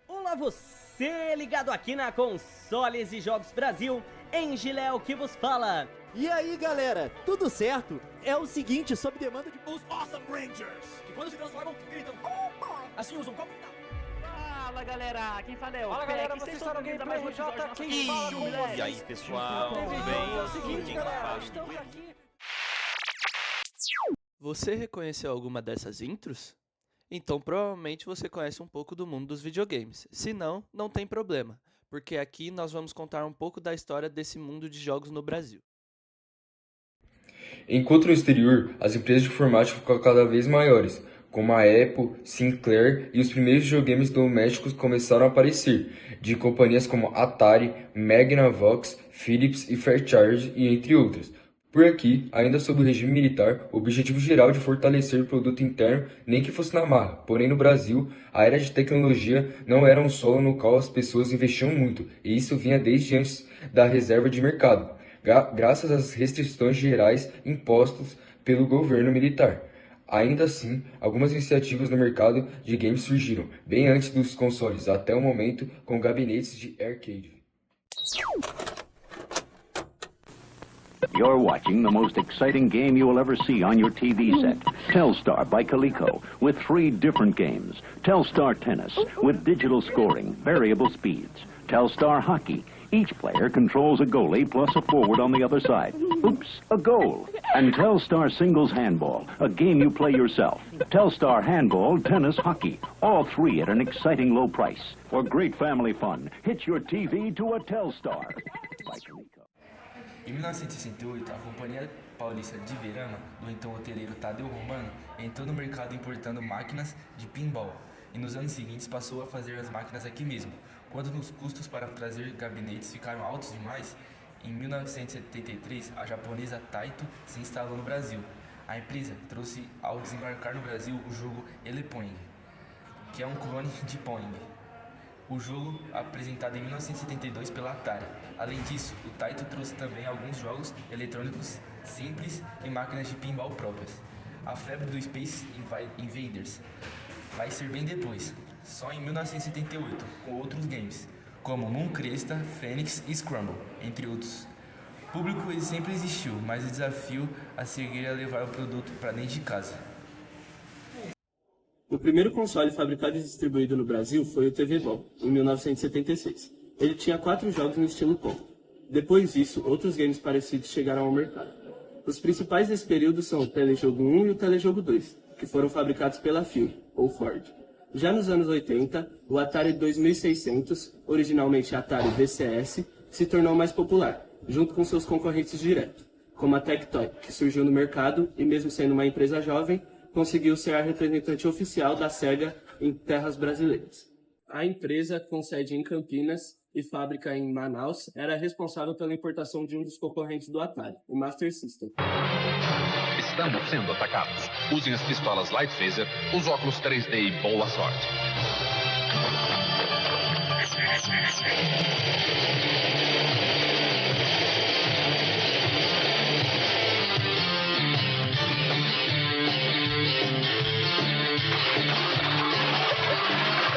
Olá você, ligado aqui na Consoles e Jogos Brasil, Engiléu que vos fala. E aí galera, tudo certo? É o seguinte, sob demanda de... Os Awesome Rangers, que quando se transformam, gritam assim usam copo. Fala galera, quem fala é o Fala galera, vocês estão no Gameplay RJ, quem fala com vocês? E aí pessoal, tudo É bem? o seguinte Quem galera, fala? estamos aqui. Você reconheceu alguma dessas intros? Então provavelmente você conhece um pouco do mundo dos videogames. Se não, não tem problema, porque aqui nós vamos contar um pouco da história desse mundo de jogos no Brasil. Enquanto no exterior, as empresas de informática ficam cada vez maiores, como a Apple, Sinclair e os primeiros videogames domésticos começaram a aparecer, de companhias como Atari, Magnavox, Philips e Fairchild, e entre outras. Por aqui, ainda sob o regime militar, o objetivo geral de fortalecer o produto interno, nem que fosse na marra. Porém, no Brasil, a era de tecnologia não era um solo no qual as pessoas investiam muito, e isso vinha desde antes da reserva de mercado, graças às restrições gerais impostas pelo governo militar. Ainda assim, algumas iniciativas no mercado de games surgiram, bem antes dos consoles, até o momento com gabinetes de arcade. You're watching the most exciting game you will ever see on your TV set. Telstar by Coleco, with 3 different games. Telstar Tennis, with digital scoring, variable speeds. Telstar Hockey. Each player controls a goalie plus a forward on the other side. Oops, a goal. And Telstar Singles Handball, a game you play yourself. Telstar Handball, Tennis, Hockey, all 3 at an exciting low price. For great family fun, hitch your TV to a Telstar. By Coleco. Em 1968, a Companhia Paulista de Verama, do então hoteleiro Tadeu Romano, entrou no mercado importando máquinas de pinball e nos anos seguintes passou a fazer as máquinas aqui mesmo. Quando os custos para trazer gabinetes ficaram altos demais, em 1973 a japonesa Taito se instalou no Brasil. A empresa trouxe ao desembarcar no Brasil o jogo Elepoing, que é um clone de Pong. O jogo apresentado em 1972 pela Atari. Além disso, o Taito trouxe também alguns jogos eletrônicos simples e máquinas de pinball próprias. A febre do Space Invaders vai ser bem depois, só em 1978, com outros games, como Moon Cresta, Phoenix e Scramble, entre outros. O público ele sempre existiu, mas o desafio a seguir é levar o produto para dentro de casa. O primeiro console fabricado e distribuído no Brasil foi o TV Ball, em 1976. Ele tinha 4 jogos no estilo Pong. Depois disso, outros games parecidos chegaram ao mercado. Os principais desse período são o Telejogo 1 e o Telejogo 2, que foram fabricados pela Phil, ou Ford. Já nos anos 80, o Atari 2600, originalmente Atari VCS, se tornou mais popular, junto com seus concorrentes diretos, como a Tectoy, que surgiu no mercado e, mesmo sendo uma empresa jovem, conseguiu ser a representante oficial da Sega em terras brasileiras. A empresa, com sede em Campinas e fábrica em Manaus, era responsável pela importação de um dos concorrentes do Atari, o Master System. Estamos sendo atacados. Usem as pistolas Light Phaser, os óculos 3D e boa sorte.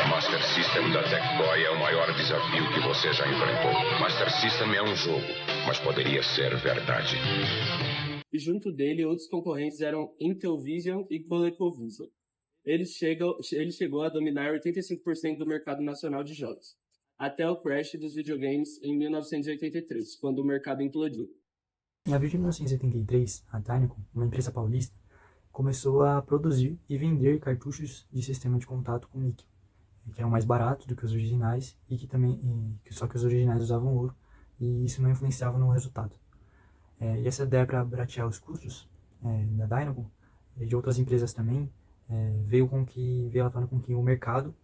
Master System da Tectoy é o maior desafio que você já enfrentou. Master System é um jogo, mas poderia ser verdade. E junto dele, outros concorrentes eram Intellivision e ColecoVision. Ele chegou a dominar 85% do mercado nacional de jogos, até o crash dos videogames em 1983, quando o mercado implodiu. Em abril de 1983, a Dynacon, uma empresa paulista, começou a produzir e vender cartuchos de sistema de contato com níquel, que eram mais baratos do que os originais só que os originais usavam ouro e isso não influenciava no resultado. E essa ideia para baratear os custos da Dynacon e de outras empresas também veio à tona com que o mercado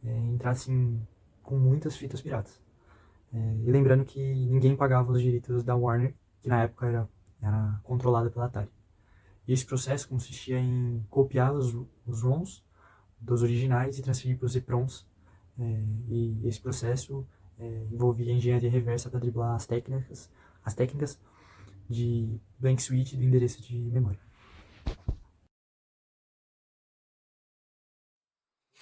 entrasse com muitas fitas piratas. E lembrando que ninguém pagava os direitos da Warner, que na época era controlada pela Atari. E esse processo consistia em copiar os ROMs dos originais e transferir para os EPROMs. E esse processo envolvia engenharia reversa para driblar as técnicas de blank switch do endereço de memória.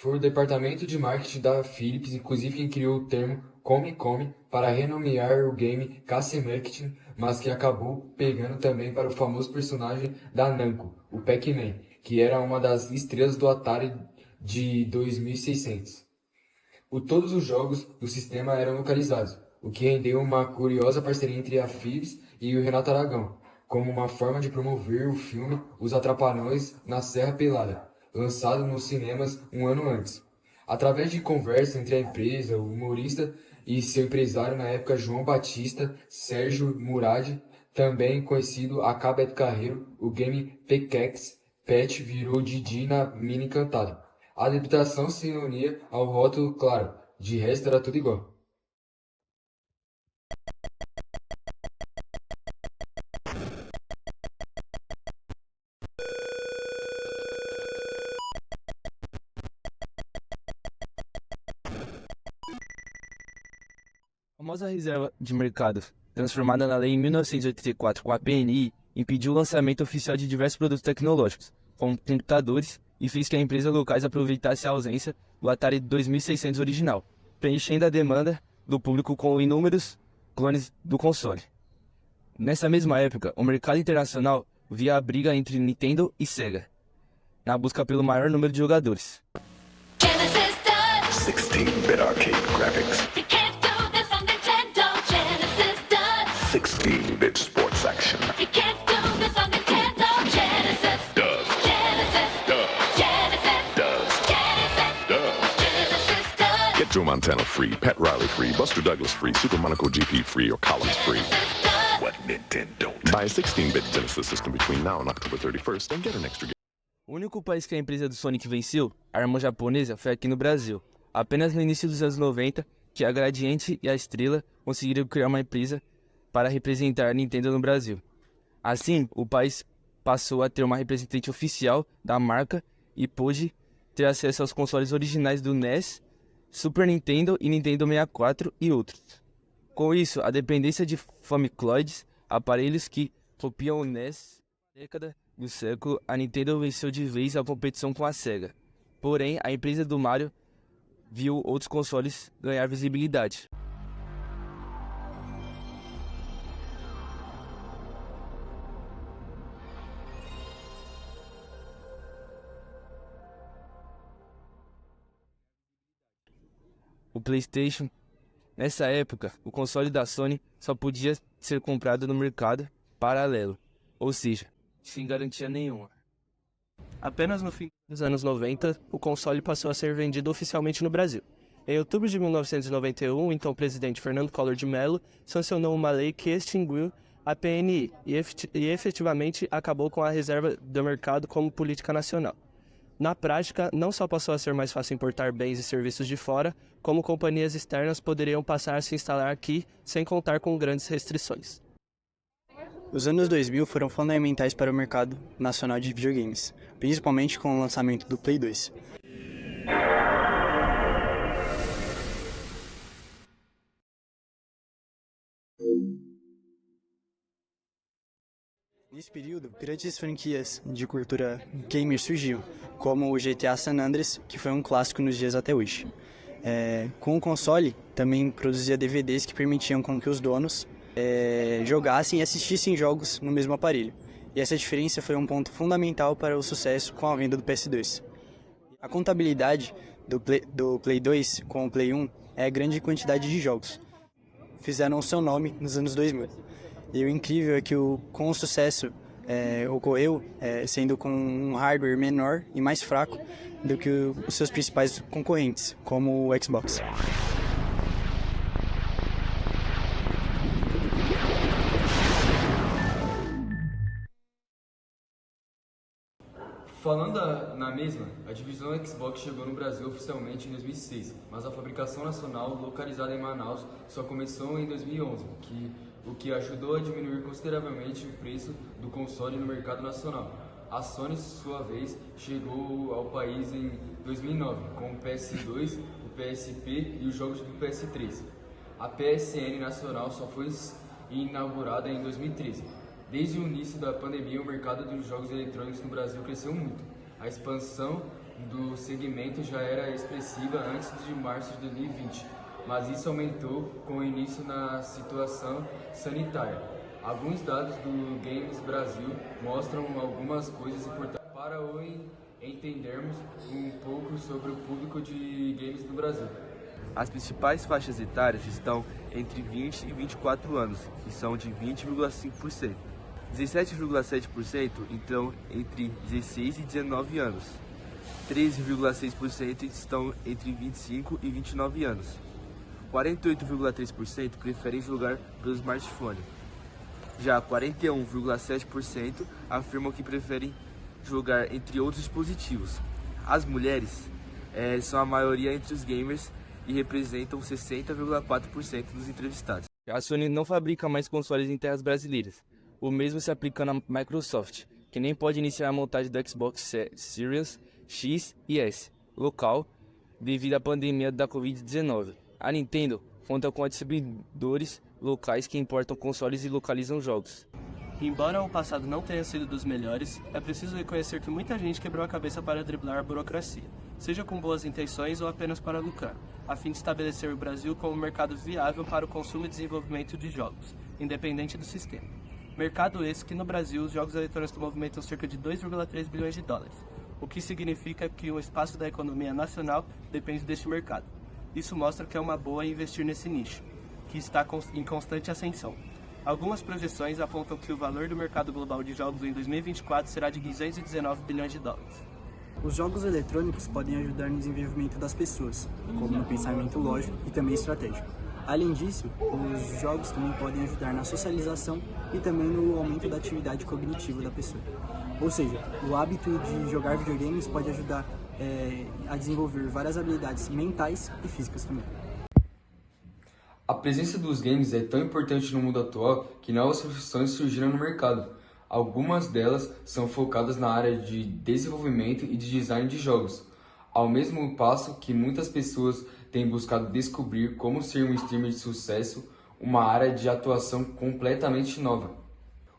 Foi o departamento de marketing da Philips, inclusive, quem criou o termo Come para renomear o game Castle Marketing, mas que acabou pegando também para o famoso personagem da Namco, o Pac-Man, que era uma das estrelas do Atari de 2600. Todos os jogos do sistema eram localizados, o que rendeu uma curiosa parceria entre a Philips e o Renato Aragão, como uma forma de promover o filme Os Trapalhões na Serra Pelada, lançado nos cinemas um ano antes. Através de conversa entre a empresa, o humorista e seu empresário na época, João Batista Sérgio Murad, também conhecido a Beto Carreiro, o game Pickaxe Pet virou Didi na Mini Cantada. A adaptação se unia ao rótulo claro, de resto era tudo igual. A famosa reserva de mercado, transformada na lei em 1984 com a PNI, impediu o lançamento oficial de diversos produtos tecnológicos, como computadores, e fez que a empresa locais aproveitasse a ausência do Atari 2600 original, preenchendo a demanda do público com inúmeros clones do console. Nessa mesma época, o mercado internacional via a briga entre Nintendo e Sega, na busca pelo maior número de jogadores. 16-bit arcade graphics. 16-bit sports action. You can't do this on Nintendo Genesis. Does. Genesis. Does. Genesis. Does. Genesis. Does. Genesis does. Get Joe Montana free, Pat Riley free, Buster Douglas free, Super Monaco GP free, or Collins free. What Nintendo? Buy a 16-bit Genesis system between now and October 31st and get an extra game. O único país que a empresa do Sonic venceu, a irmã japonesa, foi aqui no Brasil. Apenas no início dos anos 90, que a Gradiente e a Estrela conseguiram criar uma empresa para representar a Nintendo no Brasil. Assim, o país passou a ter uma representante oficial da marca e pôde ter acesso aos consoles originais do NES, Super Nintendo e Nintendo 64 e outros. Com isso, a dependência de Famicloids, aparelhos que copiam o NES, na década do século, a Nintendo venceu de vez a competição com a Sega. Porém, a empresa do Mario viu outros consoles ganhar visibilidade. O PlayStation. Nessa época, o console da Sony só podia ser comprado no mercado paralelo, ou seja, sem garantia nenhuma. Apenas no fim dos anos 90, o console passou a ser vendido oficialmente no Brasil. Em outubro de 1991, então o presidente Fernando Collor de Mello sancionou uma lei que extinguiu a PNI e efetivamente acabou com a reserva do mercado como política nacional. Na prática, não só passou a ser mais fácil importar bens e serviços de fora, como companhias externas poderiam passar a se instalar aqui sem contar com grandes restrições. Os anos 2000 foram fundamentais para o mercado nacional de videogames, principalmente com o lançamento do Play 2. Nesse período, grandes franquias de cultura gamer surgiram, como o GTA San Andreas, que foi um clássico nos dias até hoje. Com o console, também produzia DVDs que permitiam com que os donos jogassem e assistissem jogos no mesmo aparelho. E essa diferença foi um ponto fundamental para o sucesso com a venda do PS2. A contabilidade do Play 2 com o Play 1 é a grande quantidade de jogos. Fizeram o seu nome nos anos 2000. E o incrível é que com o sucesso ocorreu sendo com um hardware menor e mais fraco do que os seus principais concorrentes, como o Xbox. Falando na mesma, a divisão Xbox chegou no Brasil oficialmente em 2006, mas a fabricação nacional, localizada em Manaus, só começou em 2011, o que ajudou a diminuir consideravelmente o preço do console no mercado nacional. A Sony, sua vez, chegou ao país em 2009, com o PS2, o PSP e os jogos do PS3. A PSN nacional só foi inaugurada em 2013. Desde o início da pandemia, o mercado dos jogos eletrônicos no Brasil cresceu muito. A expansão do segmento já era expressiva antes de março de 2020, mas isso aumentou com o início na situação sanitária. Alguns dados do Games Brasil mostram algumas coisas importantes para entendermos um pouco sobre o público de games no Brasil. As principais faixas etárias estão entre 20 e 24 anos, que são de 20,5%. 17,7% estão entre 16 e 19 anos. 13,6% estão entre 25 e 29 anos. 48,3% preferem jogar pelo smartphone. Já 41,7% afirmam que preferem jogar entre outros dispositivos. As mulheres são a maioria entre os gamers e representam 60,4% dos entrevistados. A Sony não fabrica mais consoles em terras brasileiras. O mesmo se aplica na Microsoft, que nem pode iniciar a montagem do Xbox Series X e S local devido à pandemia da Covid-19. A Nintendo conta com distribuidores locais que importam consoles e localizam jogos. Embora o passado não tenha sido dos melhores, é preciso reconhecer que muita gente quebrou a cabeça para driblar a burocracia, seja com boas intenções ou apenas para lucrar, a fim de estabelecer o Brasil como um mercado viável para o consumo e desenvolvimento de jogos, independente do sistema. Mercado esse que no Brasil os jogos eletrônicos movimentam cerca de 2,3 bilhões de dólares, o que significa que um espaço da economia nacional depende deste mercado. Isso mostra que é uma boa investir nesse nicho, que está em constante ascensão. Algumas projeções apontam que o valor do mercado global de jogos em 2024 será de 219 bilhões de dólares. Os jogos eletrônicos podem ajudar no desenvolvimento das pessoas, como no pensamento lógico e também estratégico. Além disso, os jogos também podem ajudar na socialização e também no aumento da atividade cognitiva da pessoa. Ou seja, o hábito de jogar videogames pode ajudar a desenvolver várias habilidades mentais e físicas também. A presença dos games é tão importante no mundo atual que novas profissões surgiram no mercado. Algumas delas são focadas na área de desenvolvimento e de design de jogos, ao mesmo passo que muitas pessoas têm buscado descobrir como ser um streamer de sucesso, uma área de atuação completamente nova.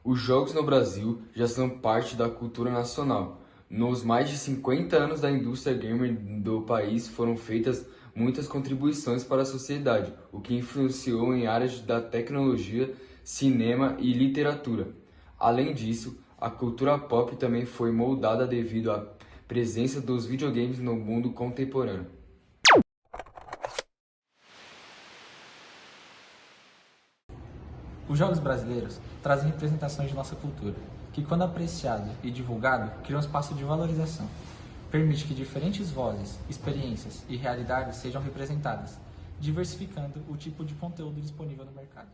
Os jogos no Brasil já são parte da cultura nacional. Nos mais de 50 anos da indústria gamer do país foram feitas muitas contribuições para a sociedade, o que influenciou em áreas da tecnologia, cinema e literatura. Além disso, a cultura pop também foi moldada devido à presença dos videogames no mundo contemporâneo. Os jogos brasileiros trazem representações de nossa cultura, que quando apreciado e divulgado, criam um espaço de valorização. Permite que diferentes vozes, experiências e realidades sejam representadas, diversificando o tipo de conteúdo disponível no mercado.